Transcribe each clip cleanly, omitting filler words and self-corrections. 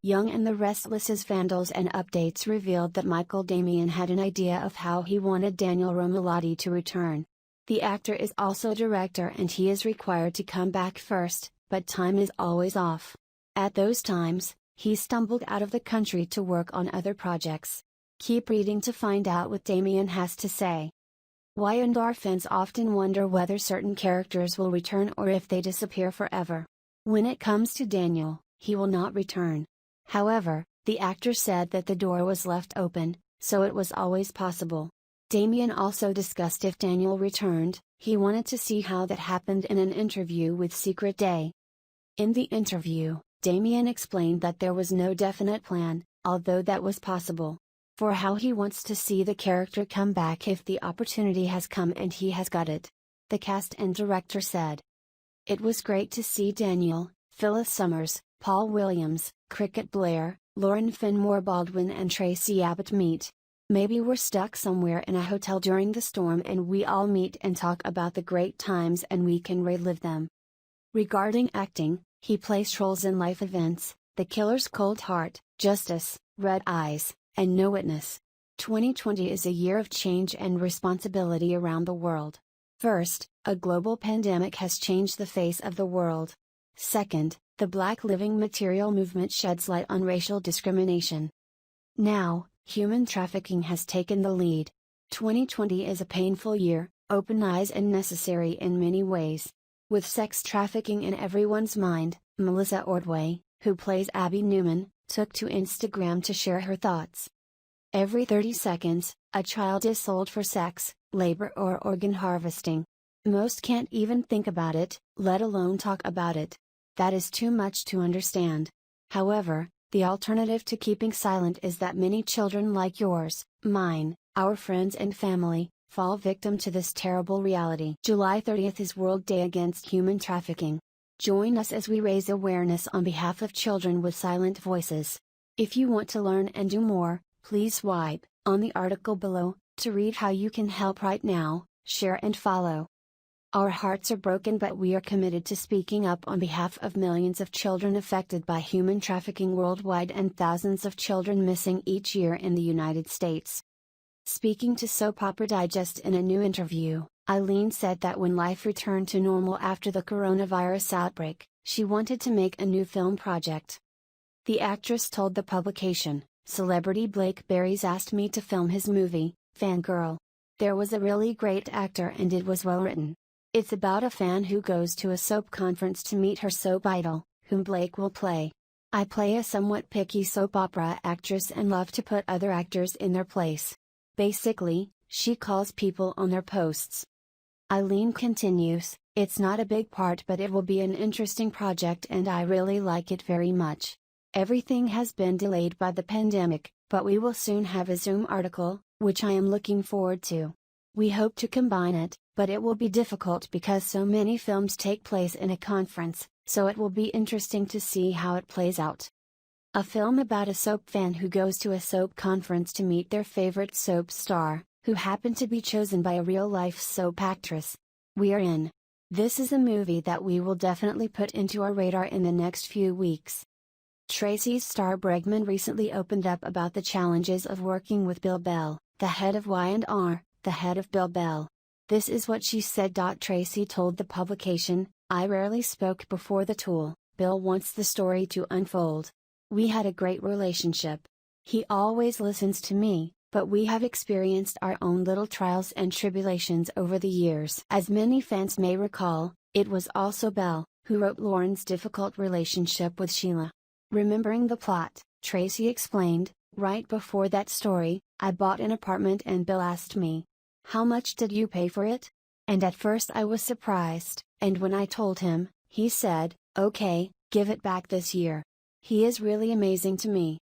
Young and the Restless's vandals and updates revealed that Michael Damian had an idea of how he wanted Daniel Romalotti to return. The actor is also a director and he is required to come back first, but time is always off. At those times, he stumbled out of the country to work on other projects. Keep reading to find out what Damian has to say. Y&R fans often wonder whether certain characters will return or if they disappear forever. When it comes to Daniel, he will not return. However, the actor said that the door was left open, so it was always possible. Damian also discussed if Daniel returned, he wanted to see how that happened in an interview with Secret Day. In the interview, Damian explained that there was no definite plan, although that was possible, for how he wants to see the character come back if the opportunity has come and he has got it. The cast and director said, "It was great to see Daniel, Phyllis Summers, Paul Williams, Cricket Blair, Lauren Finmore Baldwin and Tracy Abbott meet. Maybe we're stuck somewhere in a hotel during the storm and we all meet and talk about the great times and we can relive them." Regarding acting, he plays roles in life events, The Killer's Cold Heart, Justice, Red Eyes, and No Witness. 2020 is a year of change and responsibility around the world. First, a global pandemic has changed the face of the world. Second, the Black Living Material movement sheds light on racial discrimination. Now, human trafficking has taken the lead. 2020 is a painful year, open eyes and necessary in many ways. With sex trafficking in everyone's mind, Melissa Ordway, who plays Abby Newman, took to Instagram to share her thoughts. Every 30 seconds, a child is sold for sex, labor or organ harvesting. Most can't even think about it, let alone talk about it. That is too much to understand. However, the alternative to keeping silent is that many children like yours, mine, our friends and family, fall victim to this terrible reality. July 30th is World Day Against Human Trafficking. Join us as we raise awareness on behalf of children with silent voices. If you want to learn and do more, please swipe on the article below to read how you can help right now, share and follow. Our hearts are broken, but we are committed to speaking up on behalf of millions of children affected by human trafficking worldwide and thousands of children missing each year in the United States. Speaking to Soap Opera Digest in a new interview, Eileen said that when life returned to normal after the coronavirus outbreak, she wanted to make a new film project. The actress told the publication, "Celebrity Blake Berry's asked me to film his movie, Fangirl. There was a really great actor and it was well written. It's about a fan who goes to a soap conference to meet her soap idol, whom Blake will play. I play a somewhat picky soap opera actress and love to put other actors in their place. Basically, she calls people on their posts." Eileen continues, "It's not a big part but it will be an interesting project and I really like it very much. Everything has been delayed by the pandemic, but we will soon have a Zoom article, which I am looking forward to. We hope to combine it, but it will be difficult because so many films take place in a conference, so it will be interesting to see how it plays out." A film about a soap fan who goes to a soap conference to meet their favorite soap star, who happened to be chosen by a real-life soap actress. We are in. This is a movie that we will definitely put into our radar in the next few weeks. Tracy's star Bregman recently opened up about the challenges of working with Bill Bell, the head of Y&R, the head of Bill Bell. This is what she said. Tracy told the publication, "I rarely spoke before the tool. Bill wants the story to unfold. We had a great relationship. He always listens to me, but we have experienced our own little trials and tribulations over the years." As many fans may recall, it was also Bell who wrote Lauren's difficult relationship with Sheila. Remembering the plot, Tracy explained, "Right before that story, I bought an apartment and Bill asked me, 'How much did you pay for it?' And at first I was surprised, and when I told him, he said, 'Okay, give it back this year.' He is really amazing to me."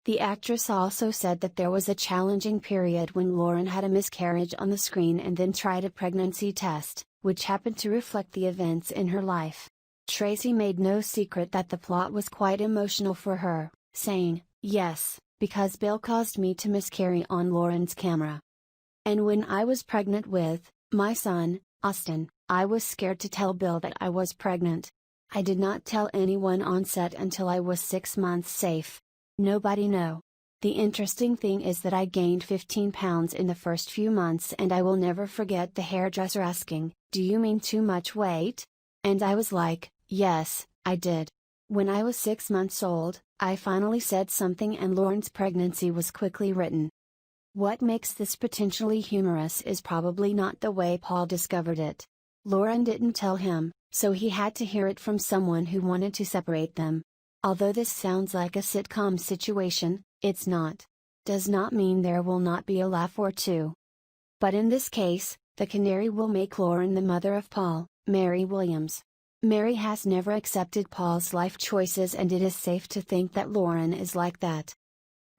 The actress also said that there was a challenging period when Lauren had a miscarriage on the screen and then tried a pregnancy test, which happened to reflect the events in her life. Tracy made no secret that the plot was quite emotional for her, saying, "Yes, because Bill caused me to miscarry on Lauren's camera. And when I was pregnant with My son, Austin, I was scared to tell Bill that I was pregnant. I did not tell anyone on set until I was 6 months safe. Nobody know. The interesting thing is that I gained 15 pounds in the first few months, and I will never forget the hairdresser asking, "Do you mean too much weight?" And I was like, "Yes, I did." When I was 6 months old, I finally said something and Lauren's pregnancy was quickly written. What makes this potentially humorous is probably not the way Paul discovered it. Lauren didn't tell him, so he had to hear it from someone who wanted to separate them. Although this sounds like a sitcom situation, it's not. Does not mean there will not be a laugh or two. But in this case, the canary will make Lauren the mother of Paul, Mary Williams. Mary has never accepted Paul's life choices, and it is safe to think that Lauren is like that.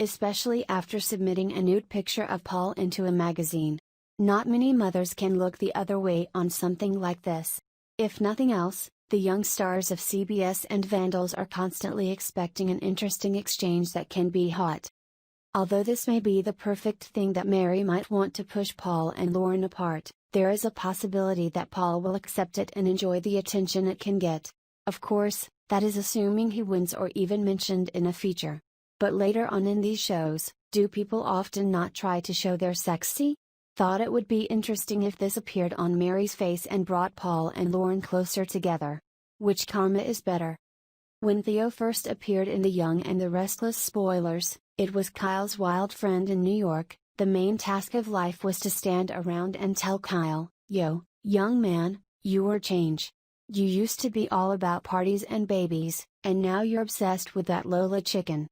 Especially after submitting a nude picture of Paul into a magazine. Not many mothers can look the other way on something like this. If nothing else, the young stars of CBS and Vandals are constantly expecting an interesting exchange that can be hot. Although this may be the perfect thing that Mary might want to push Paul and Lauren apart, there is a possibility that Paul will accept it and enjoy the attention it can get. Of course, that is assuming he wins or even mentioned in a feature. But later on in these shows, do people often not try to show they're sexy? Thought it would be interesting if this appeared on Mary's face and brought Paul and Lauren closer together. Which karma is better? When Theo first appeared in The Young and the Restless spoilers, it was Kyle's wild friend in New York. The main task of life was to stand around and tell Kyle, "Yo, young man, you were change. You used to be all about parties and babies, and now you're obsessed with that Lola chicken."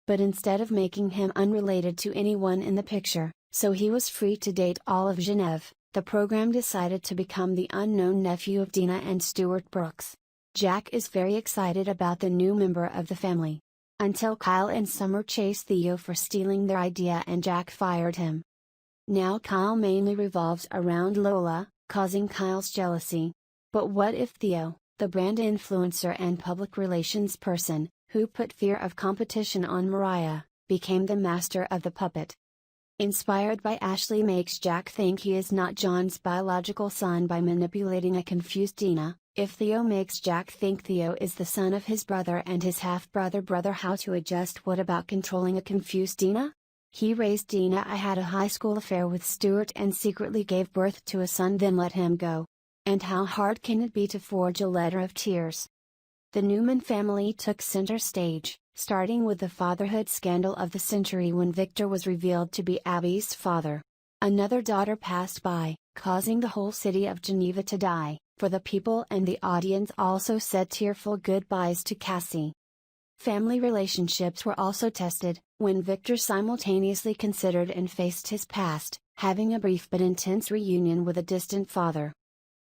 But instead of making him unrelated to anyone in the picture, so he was free to date all of Genève, the program decided to become the unknown nephew of Dina and Stuart Brooks. Jack is very excited about the new member of the family. Until Kyle and Summer chased Theo for stealing their idea and Jack fired him. Now Kyle mainly revolves around Lola, causing Kyle's jealousy. But what if Theo, the brand influencer and public relations person, who put fear of competition on Mariah, became the master of the puppet? Inspired by Ashley makes Jack think he is not John's biological son by manipulating a confused Dina. If Theo makes Jack think Theo is the son of his brother and his half-brother, how to adjust? What about controlling a confused Dina? He raised Dina. I had a high school affair with Stuart and secretly gave birth to a son, then let him go. And how hard can it be to forge a letter of tears? The Newman family took center stage, starting with the fatherhood scandal of the century when Victor was revealed to be Abby's father. Another daughter passed by, causing the whole city of Geneva to die, for the people and the audience also said tearful goodbyes to Cassie. Family relationships were also tested, when Victor simultaneously considered and faced his past, having a brief but intense reunion with a distant father.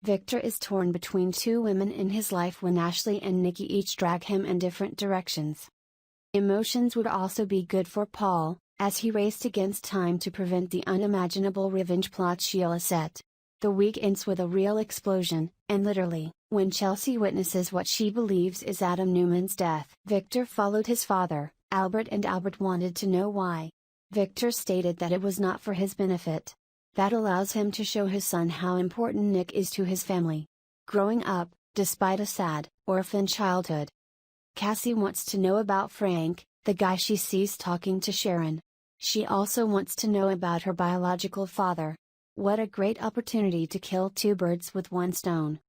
Victor is torn between two women in his life when Ashley and Nikki each drag him in different directions. Emotions would also be good for Paul, as he raced against time to prevent the unimaginable revenge plot Sheila set. The week ends with a real explosion, and literally, when Chelsea witnesses what she believes is Adam Newman's death. Victor followed his father, Albert, and Albert wanted to know why. Victor stated that it was not for his benefit. That allows him to show his son how important Nick is to his family. Growing up, despite a sad, orphan childhood. Cassie wants to know about Frank, the guy she sees talking to Sharon. She also wants to know about her biological father. What a great opportunity to kill two birds with one stone.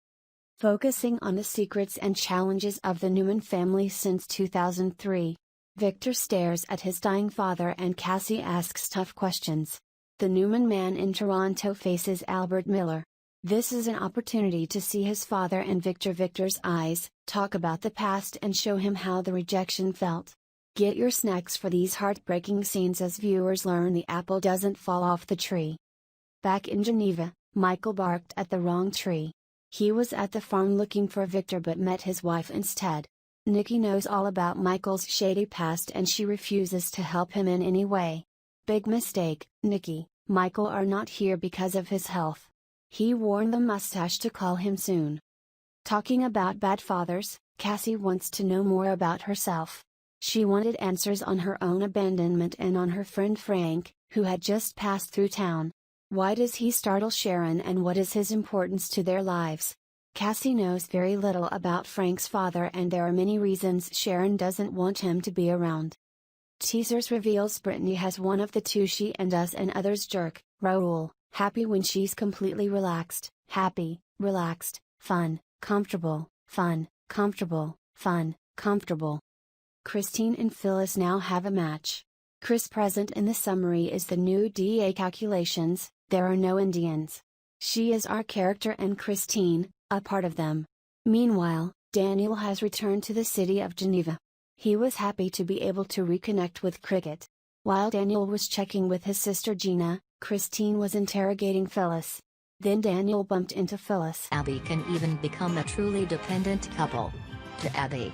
Focusing on the secrets and challenges of the Newman family since 2003. Victor stares at his dying father and Cassie asks tough questions. The Newman man in Toronto faces Albert Miller. This is an opportunity to see his father and Victor's eyes, talk about the past and show him how the rejection felt. Get your snacks for these heartbreaking scenes as viewers learn the apple doesn't fall off the tree. Back in Geneva, Michael barked at the wrong tree. He was at the farm looking for Victor but met his wife instead. Nikki knows all about Michael's shady past and she refuses to help him in any way. Big mistake, Nikki. Michael are not here because of his health. He warned the mustache to call him soon. Talking about bad fathers, Cassie wants to know more about herself. She wanted answers on her own abandonment and on her friend Frank, who had just passed through town. Why does he startle Sharon and what is his importance to their lives? Cassie knows very little about Frank's father and there are many reasons Sharon doesn't want him to be around. Teasers reveals Brittany has one of the two she and us and others jerk, Raoul, happy when she's completely relaxed, happy, relaxed, fun, comfortable, fun, comfortable, fun, comfortable. Christine and Phyllis now have a match. Chris present in the summary is the new DA calculations, there are no Indians. She is our character and Christine, a part of them. Meanwhile, Daniel has returned to the city of Geneva. He was happy to be able to reconnect with Cricket. While Daniel was checking with his sister Gina, Christine was interrogating Phyllis. Then Daniel bumped into Phyllis. Abby can even become a truly dependent couple. To Abby,